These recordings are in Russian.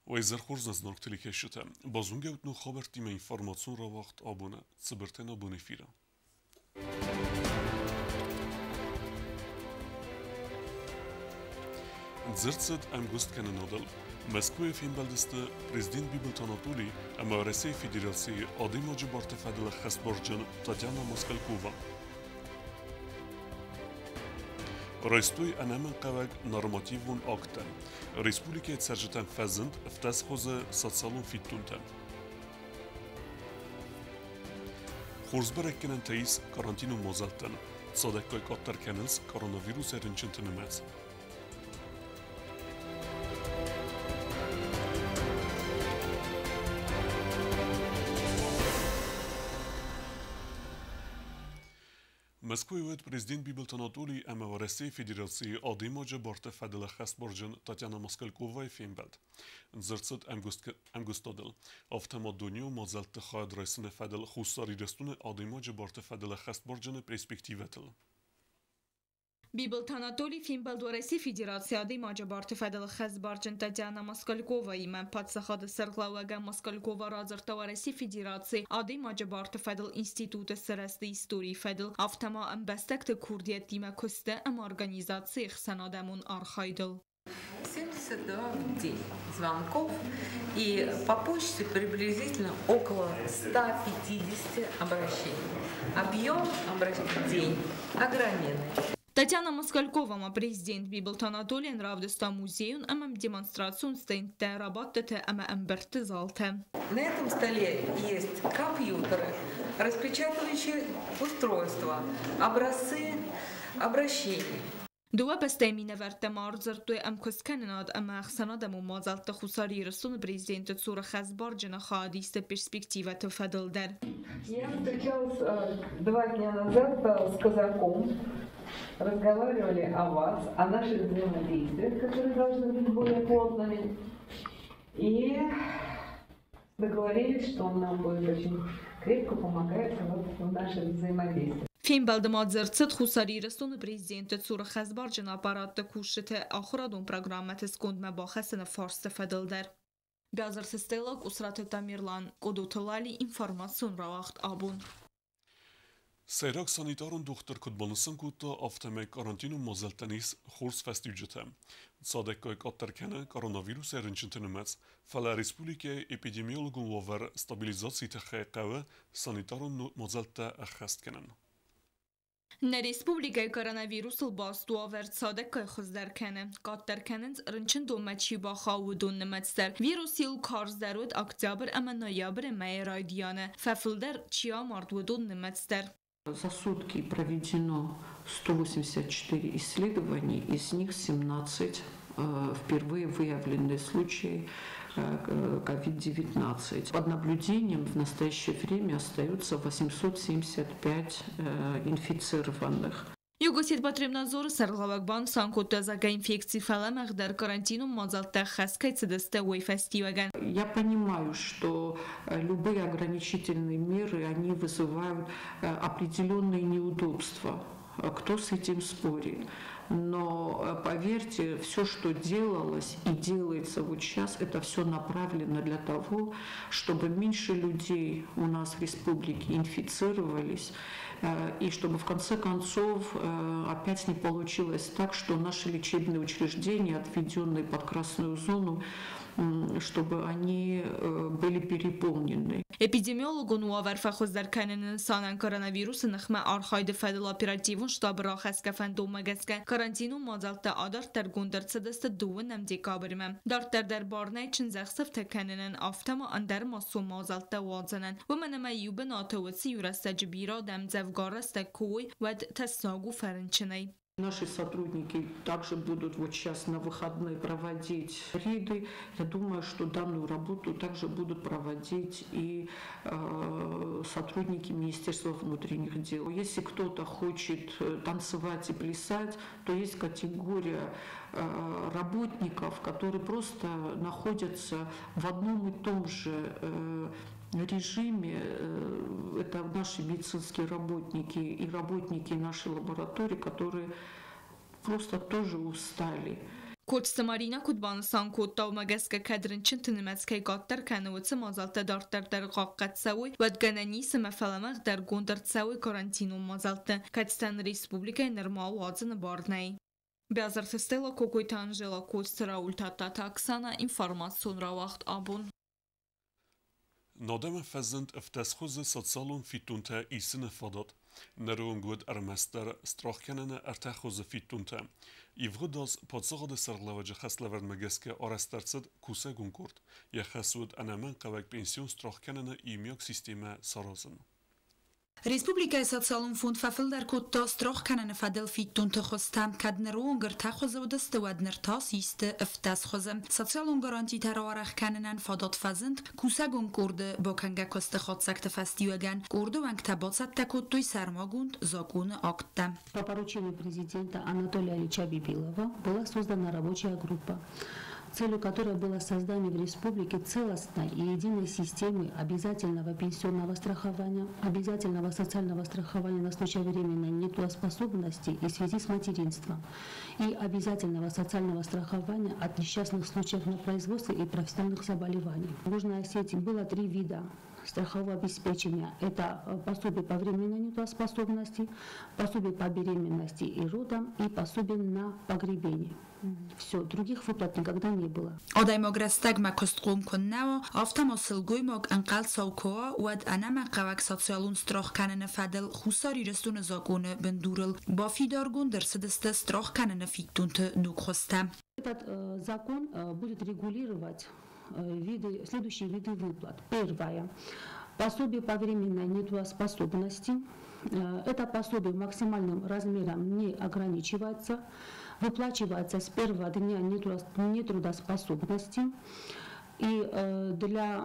ويزرخورز نزنورك تلك الشتاء بازونجا وتنو خبر تيما انفورماسيون را وقت ابونا صبرتين ابوني فيرا زرتسد ام گوست کنه نادل مسکوی فین بلدسته پرزیدنت بیبلت آناتولی اما رسی فدراسی آدم جبارت فدل خست برجن تاتیانا موسکالکووا رئیستوی انام قوگ نرماتیوون آکتن ریسپولیکه سرجتن فزند افتاز خوز سالون فیتونتن خورزبرک کنن تایس کارانتینو موزلتن صادق که کاتر کننس کوروناویروس رنچنتن مز مسکوی وید پرزیدنت بیبلت آناتولی اما ورسی فدراسی آدم جبارت فدل خست برجن تاتیانا موسکالکووای فین بلد زرتسد امگوستادل افتما دنیو مازلت خواهد رئیسن فدل خوستاری رستون آدم جبارت فدل خست برجن پرسپکتیوتل Bibil Anatoliy Finbaldoresi Federatsiyada Macabartı Fedel Xezbarcın Tatyana Moskalikova'yı mən patsaxadı sırqlavaga Moskalikova razırtavaresi Federatsiya Adı Macabartı Fedel İnstitutu Sıraslı İstori Fedel Avtama Ambestekte Kurdiyet Dima Köste Am Организации Xsanadamun Arxaydıl. 72 в день звонков и по почте приблизительно около 150 обращений. Объем обращений в день огроменный. Татьяна Москалькова, президент Bibil Anatolian Ravdesta музеюн амам демонстрацион стейнте работате ама амберты залте. На этом столе есть компьютеры, распечатывающие устройства, образцы обращений. Dua pestejmine verte marzırtı am kuskenad ama xsanadamu mazalta khusari rasun президента Цура Xezbarjana khadiste перспектива тфадл der. Я встречалась 2 дня назад с казаком. Разговаривали о вас, о наших взаимодействиях, которые должны быть более плотными. И договорились, что он нам будет очень крепко помогать в наших взаимодействиях. Finbaldama zırtsıt xusari rasun президента Цура Xezbarjana aparatta kuşete axiradun programmatı skondma baxasını farsta fadl der. Bazır sistelak usratı tamirlan kodotolali informasyon ravaqt abun. Seyrak sanitarun doktor kutbalısın kutta afteme karantinu mozeltenis xurs festücete. Sadek koyk atterkene koronavirus erinçintinimez, fala Respublike epidemiologun waver stabilizacji tekhayqawe sanitarun mozelte akhastkenen. Na Respublika koronavirusıl bastu avert sadek koy xuzderkene. Katterkenens rinçin dometçi baxavudun nimetster. Virus yıl karzderud oktyabr ama noyabr emay raydiyane. Fefilder çiya mardudun nimetster. За сутки проведено 184 исследований, из них 17 впервые выявленные случаи COVID-19. Под наблюдением в настоящее время остается 875 инфицированных. Югосит потребнадзор саргавагбан санкотазага инфекции фаламах дар карантину мазалта хаскайцедесте уйфестиваган. Я понимаю, что любые ограничительные меры, они вызывают определенные неудобства. Кто с этим спорит? Но поверьте, все, что делалось и делается вот сейчас, это все направлено для того, чтобы меньше людей у нас в республике инфицировались, и чтобы в конце концов опять не получилось так, что наши лечебные учреждения, отведенные под красную зону, чтобы они были переполнены. Эпидемиологу Нуавер Фахуздарканен санан коронавирус нахма архайд федел оперативун штаб рахаскафан домагаска карантину мазалта адар тергундер цедست دوونم ديكابرمم دارتر در بارنای چن زخصف تکننن آفتما اندر ماسو مازالتا وازنن و منما یوب ناتوسی یورست جبیرا دم زفگارست کوی ود تساگو فرنچنی. Наши сотрудники также будут вот сейчас на выходные проводить рейды. Я думаю, что данную работу также будут проводить и сотрудники Министерства внутренних дел. Если кто-то хочет танцевать и плясать, то есть категория работников, которые просто находятся в одном и том же режиме. Это наши медицинские работники и работники нашей лаборатории, которые просто тоже устали. Kod Marina Kudbanistan kodda magaska kadrin çintinimezkay gatter kanıwıtsı mazalta dartar qaqqat sawi wadganani smafalamag dar gondar sawi karantinu mazalta Katstan Respublika nirmal wadzını barnay. Beazar Festela Kokoyta Angela Kostra Ultata Taksana information rawacht abun. Nadem fezend efteschose sozialun fitunte isine fadat. Neroon goed armester strachkenene ertechose fitunte. Ivrudas podzorode serlewaje cheslever megeske aresterced kuse gunkurt. Je chesud anamen kawek pension strachkenene imiok systeme sarozen. Respublika Sozialun Fond verfilder kodda strachkenene fadel fitunte khostam kadneronger tachoze و دست ودنر تاس است افتاس خوزم سوسیالون گارانتی تراورخ کننن فادات فزند کوسگون کرده با کنگه کست خود سکت فستیوگن کرده و انکتبات تکوتوی سرماگوند زاگون актам. По поручению президента Анатолия Ильича Бибилова была создана рабочая группа, целью которой было создание в республике целостной и единой системы обязательного пенсионного страхования, обязательного социального страхования на случай временной нетрудоспособности и в связи с материнством и обязательного социального страхования от несчастных случаев на производстве и профессиональных заболеваний. В Южной Осетии было 3 вида страхового обеспечения. Это пособие по временной нетрудоспособности, пособие по беременности и родам и пособие на погребение. Все, других выплат никогда не было. Odajmograstag ma kostqum konnawa aftamosilgoymog anqal saukoa wad anama qawak sotsialun stroch kanene fadel khusari restun zakone bendurel ba fidargun dersedeste stroch kanene fitunte nukhostam. Этот закон будет регулировать следующие виды выплат. Первое. Пособие по временной нетрудоспособности. Это пособие максимальным размером не ограничивается. Выплачивается с первого дня нетрудоспособности. И для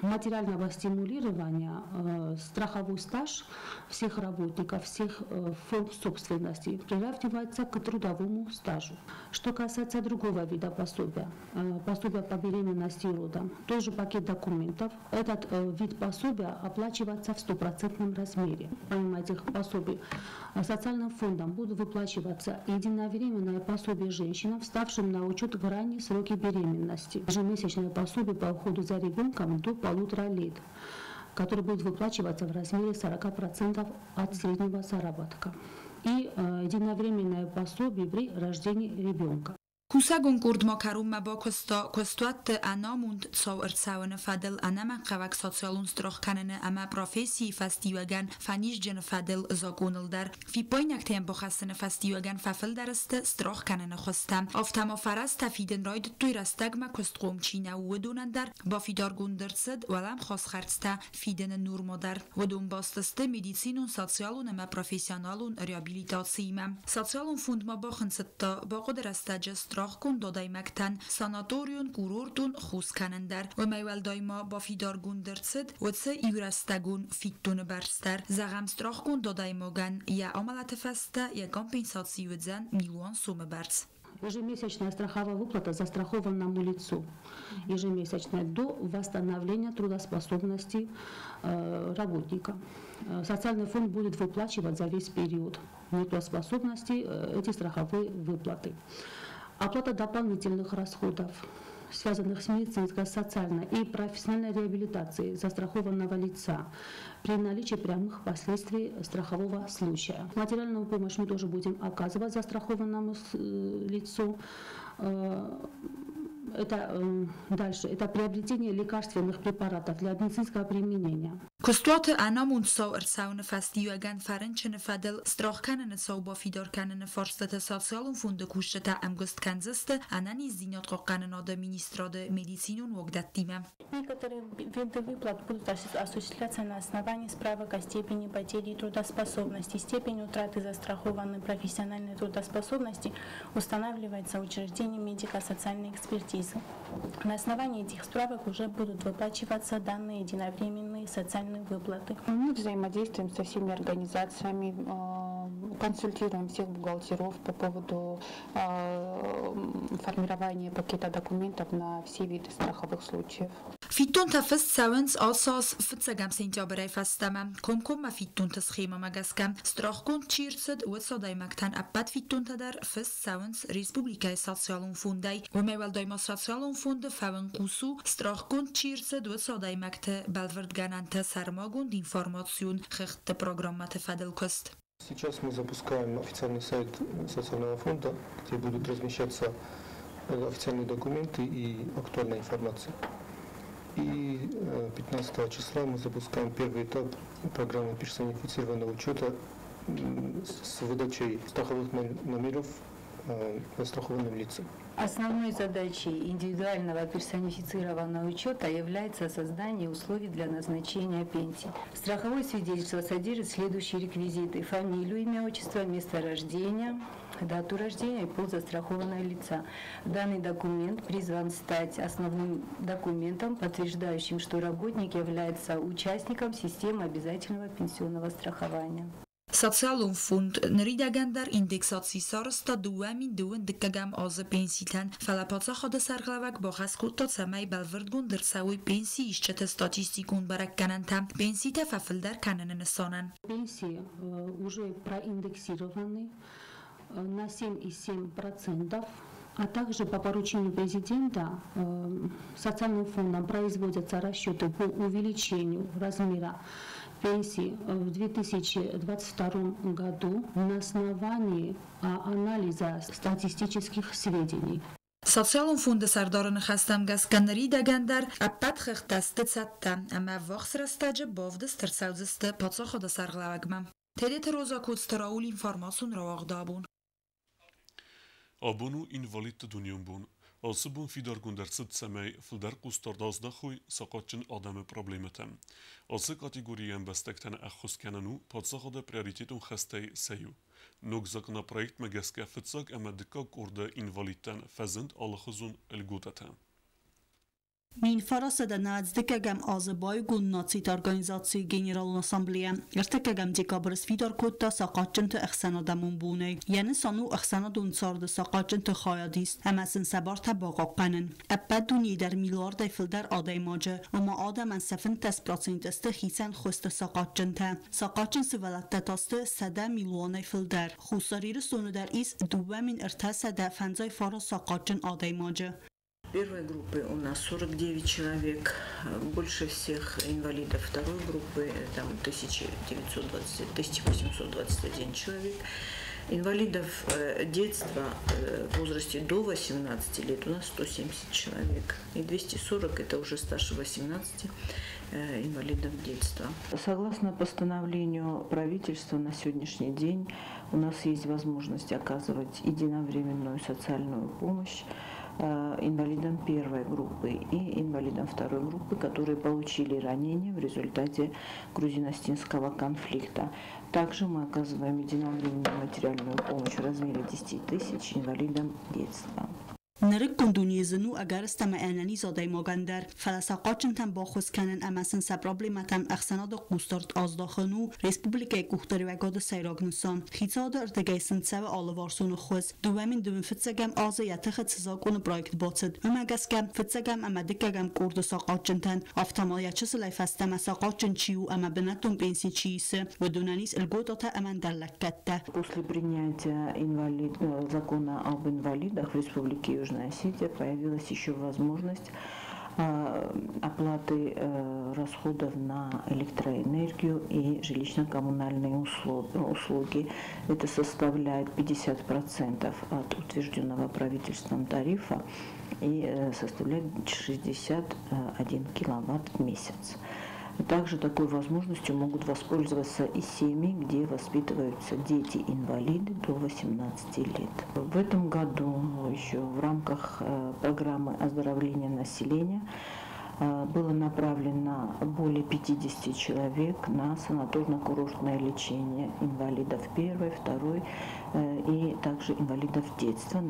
материального стимулирования страховой стаж всех работников, всех форм собственности приравнивается к трудовому стажу. Что касается другого вида пособия, пособия по беременности и родам, тоже пакет документов. Этот вид пособия оплачивается в 100% размере. Помимо этих пособий, социальным фондом будут выплачиваться единовременное пособие женщинам, вставшим на учет в ранние сроки беременности. Ежемесячное пособие по уходу за ребенком до 1,5 лет, которое будет выплачиваться в размере 40% от среднего заработка. И единовременное пособие при рождении ребенка. Kusagun kurd makarum ma ba kostuat anamund tsau ertsaune fadel anama qawak sozialun stroch kanene ama profesi festiwagan fanish gen fadel zagonildar fi poinak tem bokhasne festiwagan fafel darste stroch kanene khostam aftama faras tafiden raid tu rastagma kostqom china wedunandar ba fidargun dertsed walam khos khartsta fiden nur modar wedun bastaste medicinun sozialun ama professionalun rehabilitatsiyma sozialun fund ma bakhnsatta ba qodrasta strax کن دادای مکتن ساناتوریون کورورتون خوز کنندر و میول دایما با فیدارگون درصد و سه ایورستگون فیتون برستر زغم strax کن دادای مگن یا عملت فسته یا компенсацию дзен миллион суммы барс. Ежемесячная страховая выплата застрахованному лицу, ежемесячная до восстановления трудоспособности работника. Социальный фонд будет выплачивать за весь период нетрудоспособности эти страховые выплаты. Оплата дополнительных расходов, связанных с медицинской, социальной и профессиональной реабилитацией застрахованного лица при наличии прямых последствий страхового случая. Материальную помощь мы тоже будем оказывать застрахованному лицу. Это дальше. Это приобретение лекарственных препаратов для медицинского применения. Kostuat anamund sau ertsaune festiwagan farenchene fadel strach kanene sau ba fidar kanene forstate sozialun funde kushta amgost kanzeste anani zinot qoqqanen oda ministrade medicinun wogdattime. Некоторые виды выплат будут осуществляться на основании справок о степени потери трудоспособности. Степень утраты застрахованной профессиональной трудоспособности устанавливается учреждением медико-социальной экспертизы. На основании этих справок уже будут выплачиваться данные единовременные социальные выплаты. Мы взаимодействуем со всеми организациями, консультируем всех бухгалтеров по поводу формирования пакета документов на все виды страховых случаев. فيتون تفس ساونس أساس فتسجم سنتيابري فستما كم ما فيتون تسخيمة مجسكم استراخكون تشيرسد وتصداي مكتن أبد فيتون تدر فس ساونس ريسبوبليكاي سوسيالون فونداي وميول دايما سوسيالون فوند فاون قوسو استراخكون تشيرسد وتصداي مكت بالفرد جانانت سرماغون دينفورماتسيون خخت программات فادل كست. Сейчас мы запускаем официальный сайт социального фонда, где будут размещаться официальные документы и актуальная информация. И 15 числа мы запускаем первый этап программы персонифицированного учета с выдачей страховых номеров застрахованным лицам. Основной задачей индивидуального персонифицированного учета является создание условий для назначения пенсии. Страховое свидетельство содержит следующие реквизиты: фамилию, имя, отчество, место рождения, дату рождения и пол застрахованного лица. Данный документ призван стать основным документом, подтверждающим, что работник является участником системы обязательного пенсионного страхования. Социалун фонд نريدگندر ایندکساسی سارستا دوامین دوون دکگم آز پنسیتن فلپاتا خود سرغلوک با خسکوت تا سمای بلوردگون در سوی پنسی ایشچت статистикун барак канантам пенсита фафилдар кананын нысанан. Пенсии уже проиндексированы на 7,7%. А также по поручению президента социальным фондом производятся расчеты по увеличению размера пенсии в 2022 году на основании анализа статистических сведений. Социалун фонды сардарын хастам гасканри дагандар аппат хыхтасты цатта, ама вахсрастаджы бовды стырсаудзысты патса хода сарглавагма. Тедет роза кудстараул информацион равагдабун. Abunu invalid dunyon bun. Asubun fidar gundersit semey fildar qustardaz da xuy saqatçın adamı problemetem. Ası kategoriyen bestekten axus kenanu patsaxada prioritetun xastay seyu. Nogzakna projekt megeske fitsak emeddikak orda invalidten fezint alxuzun elgutatem. Min farasada nadzdikkegem azabay gunnacit organizáció Generalun Assembleja. Ertekegem dikabris fidar kutta saqatçıntı ixsanadamun bunay. Yani sanu ixsanadun sardı saqatçıntı xayadist. Emesin sabarta baqaqanin. Ebbedun yider milyarday fildar adaymacı. Ama adamen 7% است xisen xusta saqatçıntı. Saqatçın sivalatta tastı 7 milyonay fildar. Xusariri sonu der is duvamin irtasada fenzay fara saqatçın adaymacı. Первой группы у нас 49 человек, больше всех инвалидов второй группы, там 1821 человек. Инвалидов детства в возрасте до 18 лет у нас 170 человек, и 240 это уже старше 18 инвалидов детства. Согласно постановлению правительства на сегодняшний день у нас есть возможность оказывать единовременную социальную помощь инвалидам первой группы и инвалидам второй группы, которые получили ранения в результате грузино-осетинского конфликта. Также мы оказываем единовременную материальную помощь в размере 10 тысяч инвалидам детства. نرک کندونیزنو اگر استماعنی زاده ماگندر فلسقاچن تن باخوز کنن امسن سبرابلیمتن اخسناد قوستارت آزداخنو ریسپوبلیکای کوختاری و گاد سیراگنسان خیزاد ارتگیسن سو آلوارسون خوز دوامین دوم فتسگم آزیت خد سزاگون برایکت باتد امگسگم فتسگم امدکگم کورد ساقاچن تن افتمالیت چس لیفستم ساقاچن چیو اما بنتون بینسی چیسه و دونانیس الگوداتا امن درلکته. После принятия закона об инвалидах в Республике Южная Осетия появилась еще возможность оплаты расходов на электроэнергию и жилищно-коммунальные услуги. Это составляет 50% от утвержденного правительством тарифа и составляет 61 киловатт в месяц. Также такой возможностью могут воспользоваться и семьи, где воспитываются дети-инвалиды до 18 лет. В этом году еще в рамках программы оздоровления населения было направлено более 50 человек на санаторно-курортное лечение инвалидов первой, второй и также инвалидов детства,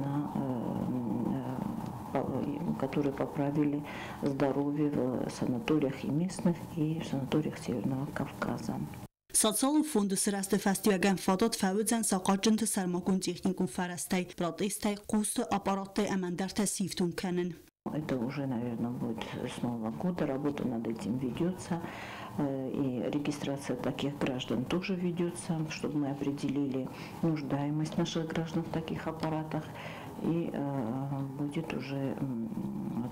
которые поправили здоровье в санаториях и местных, и в санаториях Северного Кавказа. Социалун фонду сырасты фестиваган фадот фавудзан сақаджынты сармакун техникун фарастай, протестай, қусты аппараттай амандар тасифтун канын. это уже, наверное, будет с Нового года. Работа над этим ведется. И регистрация таких граждан тоже ведется, чтобы мы определили нуждаемость наших граждан в таких аппаратах. И будет уже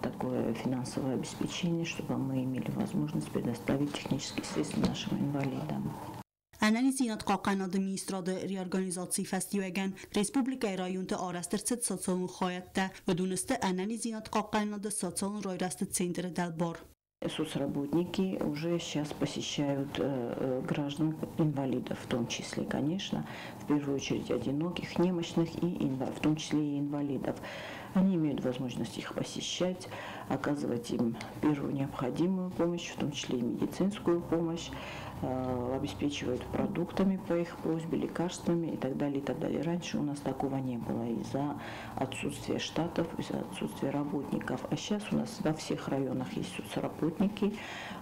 такое финансовое обеспечение, чтобы мы имели возможность предоставить технические средства нашим инвалидам. Analizinat qaqanadı ministradı reorganizatsiya festivagan Respublika rayonda araşdırıcı sosyal hayatda ve duniste analizinat qaqanadı sosyal royrastı centri dalbor. Соцработники уже сейчас посещают граждан инвалидов, в том числе, конечно, в первую очередь одиноких, немощных и в том числе и инвалидов. Они имеют возможность их посещать, оказывать им первую необходимую помощь, в том числе и медицинскую помощь, обеспечивают продуктами по их просьбе, лекарствами и так далее, и так далее. Раньше у нас такого не было из-за отсутствия штатов, из-за отсутствия работников. А сейчас у нас во всех районах есть соцработники,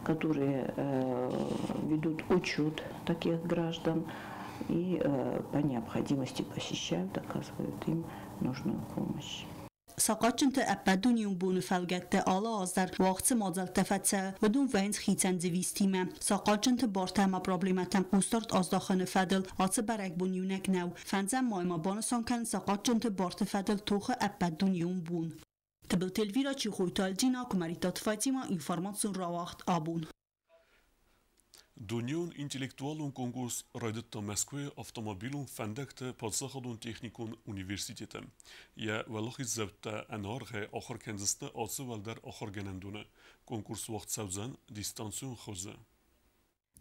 которые ведут учет таких граждан и по необходимости посещают, оказывают им нужную помощь. Saqaçıntı əppəduniyon bunu fəlgətdə ala azlar vaxtı mazal təfətsə və dün vəync xitən zivistime. Saqaçıntı bartəmə problemətən qustart azdaxını fədil atı bərək bunyunək nəv. Fənzən mayma banısan kən saqaçıntı bartı fədil toxu əppəduniyon bun. Tıbıl telvira çi xoytal cina kumaritat Fatima informasyon ravaxt abun. Dunion intellektualun konkurs rajdet të Moskve automobilun fendekte podsahadun teknikun universitetem. Ja velohi zevte enarge akhir kendiste atsı velder akhir genendune. Konkurs vakt sevzen distansiyon xoze.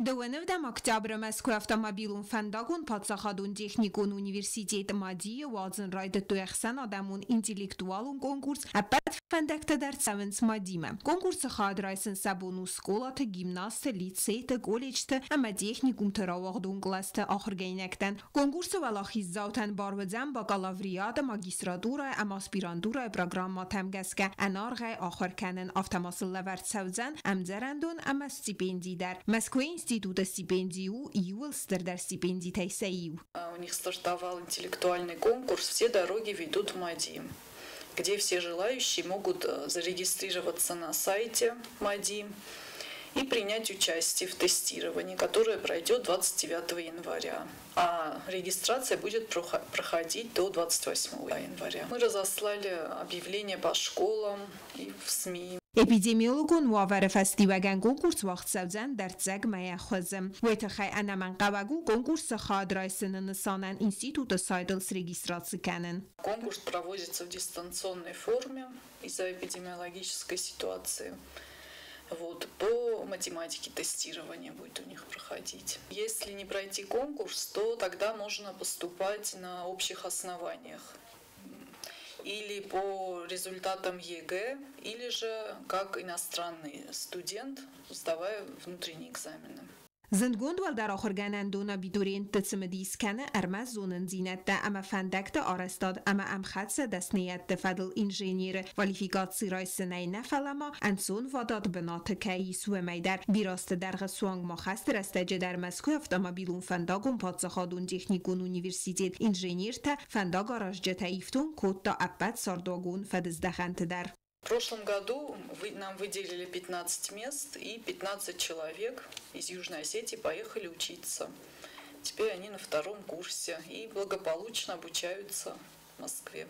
Դուենովդամ օկտոբրը Մոսկվա ավտոմոբիլուն ֆանդագուն պատսախադուն տեխնիկուն ունիվերսիտետ մադիը վազն ռայդը տուեխսան ադամուն ինտելեկտուալուն կոնկուրս ապատ ֆանդակտը դարձավենց մադիմը կոնկուրսը խադրայսն սաբունու սկոլատը գիմնաստը լիցեյտը կոլեջտը ամա տեխնիկում թրավաղդուն կլաստը ախրգայնեկտան կոնկուրսը վալախիզ զաուտան բարվձան բակալավրիադը մագիստրատուրա ամ ասպիրանտուրա պրոգրամմա թամգասկա անարգայ ախրքանն ավտոմասլը վարձավձան ամձարանդուն ամա ստիպենդի դար Մոսկվայի Института стипендию и Уилстердар стипендий Тайсаиу. У них стартовал интеллектуальный конкурс «Все дороги ведут в МАДИ», где все желающие могут зарегистрироваться на сайте МАДИ и принять участие в тестировании, которое пройдет 29 января. А регистрация будет проходить до 28 января. Мы разослали объявления по школам и в СМИ. Эпидемиологун муавер фестиваган конкурс вақт савзан дартзаг мая хозым. Вайтахай анаман қавагу конкурс хадрайсыны нысанан института сайдл с регистрацией канен. Конкурс проводится в дистанционной форме из-за эпидемиологической ситуации. Вот, по математике тестирование будет у них проходить. Если не пройти конкурс, то тогда можно поступать на общих основаниях. Или по результатам ЕГЭ, или же как иностранный студент, сдавая внутренние экзамены. زندگوند در آخر گنندونا بیدورین تسمدیس کنه ارمز زونن زینت ده اما فندکت آرستاد اما ام خدس دستنیت ده فدل انجینیر والیفیکاتسی رای سنه نفلما انسون واداد بنات کهیس و میدر بیراست درغ سوانگ ما خست رستجه در مسکو افتامابیلون فنداگون پادزخادون تکنیکون университет انجینیر تا فنداگ آراج جتایفتون کود تا اپت سارداگون فدزدخنت در В прошлом году нам выделили 15 мест, и 15 человек из Южной Осетии поехали учиться. Теперь они на втором курсе и благополучно обучаются в Москве.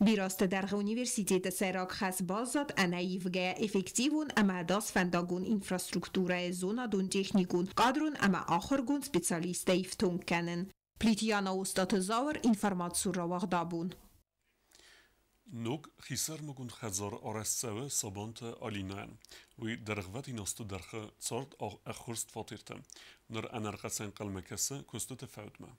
بیراست در университет سراغ خاص بازد انایفگه افکتیون اما داس فنداگون اینفراسترکتوره زونا دون تکنیکون قادرون اما آخرگون سپیسالیسته ایفتون کنن. پلیتیانا استاد زاور اینفرماتسور را وقدابون. Nuk hisar më kund khazar arrestëve sabante Alinaen, vi dërgëvet i nostë dërgë cart e khurst fatirte, nër anarqasen qalmekese kustet e fautme.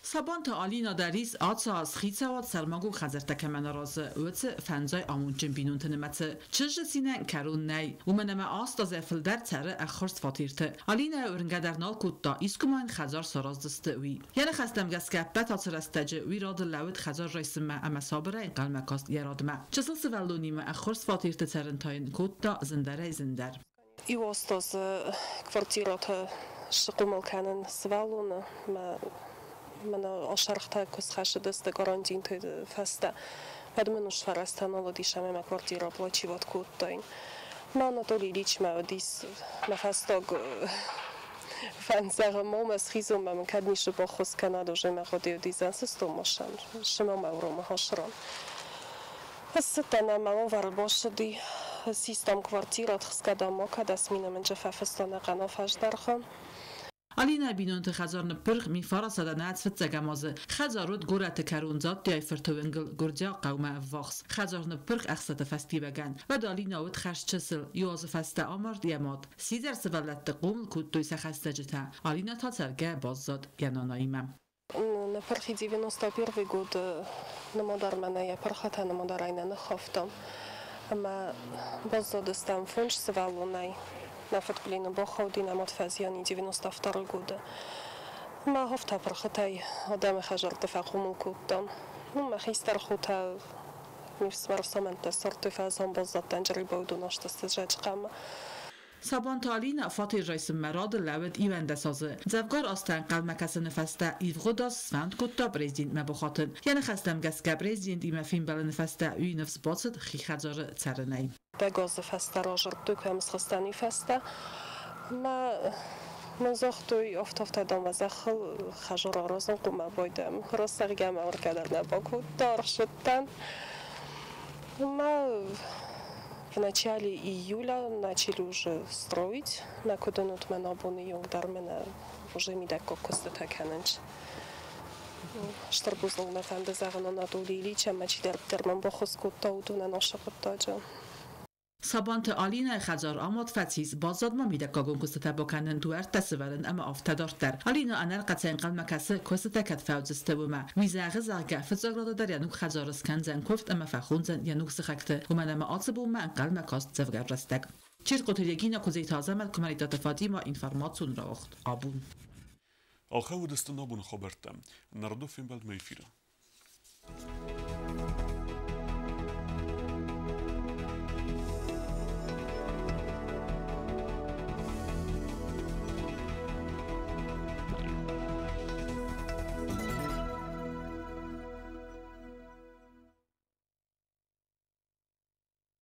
Sabant Alina dariz atsa az xitsavat sermagu xazertekemena razı ötse fenzay amunçin binun tenemetsi çıjısine karun ney umeneme asta zefilder tsere e khurst fatirte. Alina örngedernal kutta iskumayn xazar sarazdiste wi. Yani xastem gaskapet atsrastece wi rad lawit xazar raysime ama sabire qalmekast yaradme. Çısıl svellunime e khurst fatirte tserintayn kutta zindere zinder. I ostas kvartirat shqumulkanen svelluna من آشرخته کس خشده است گارانتین تو فسته Подмену шварастано дишаме ма квартира плачиват куттоин. Но Анатолий Ильич ма одис ма фастог фанзара мома схизом ма каднише бохос Канада же ма ходи одизан сестомашан. Шема ма урома хашран. Сетана ма овар бошди систем квартират хскадам кадас минам джафафстана قنافش درخان Alina binont خزارن پرخ می فراسه دنات فتزگمازه خزارود گورت کرونزات دیای فرتوینگل گرجا قوم افواخس خزارن پرخ اخصت فستی بگن و دالینا ود خش چسل یوز فسته آمر دیاماد سیزر سوالت قوم کود دوی سخسته جتا Alina تا سرگه باززاد ینانایمم На пърхи 91 год на модар мене я пърхата на модарайна на хофтом. Ама базодестам фунш свалунай. На футболина боходи на модфазиони 92 года. Ма хофта пърхатай одаме хажар тефахуму куттам. Ма хистар хута мифсмар саманта сортифазон базотан جريبودو ناشته استجاج قام. سابان تالین فاتی رئیس مراد لود ایونده سازه زفگار آستان قلمکس نفسته ایفغداس سفند کتا برزیند مبخاتن یعنی خستم گسکه برزیند ایمه فیلم بل نفسته اوی نفس باصد خی خجار ترنی بگاز فسته راجر دوکم سخستانی فسته ما نزاختوی افتافته دام و زخل خجار آرازن قومه بایدم راستگیم ارکدر نباکو دار شدن ما В начале июля начали уже строить. На кодонут мен абоны юнгдар мене уже мида кокосты такананч. Штарбузлог на фанды заган Анатолий Ильич мачидер терман бохос кутта удуна наша куттаджа. سابانت آلینا خزار آمد فتیز بازاد ما میده کاغون کسته بکنن تو ارت تسورن اما افتادار در آلینا انر قطعین قلم کسه کسته کت فوزسته و ما ویزاغ زاغه فزاغراده در ینوک خزار اسکن زن کفت اما فخون زن ینوک سخکته و من اما آتسه بو ما قلم کاست زفگر رستگ چیر قطریگینا کزی تازه مل کمالیتات فادیما اینفرماتسون را وقت آبون آخه ودستنا بون خبرتم نردو فیلم بلد میفیره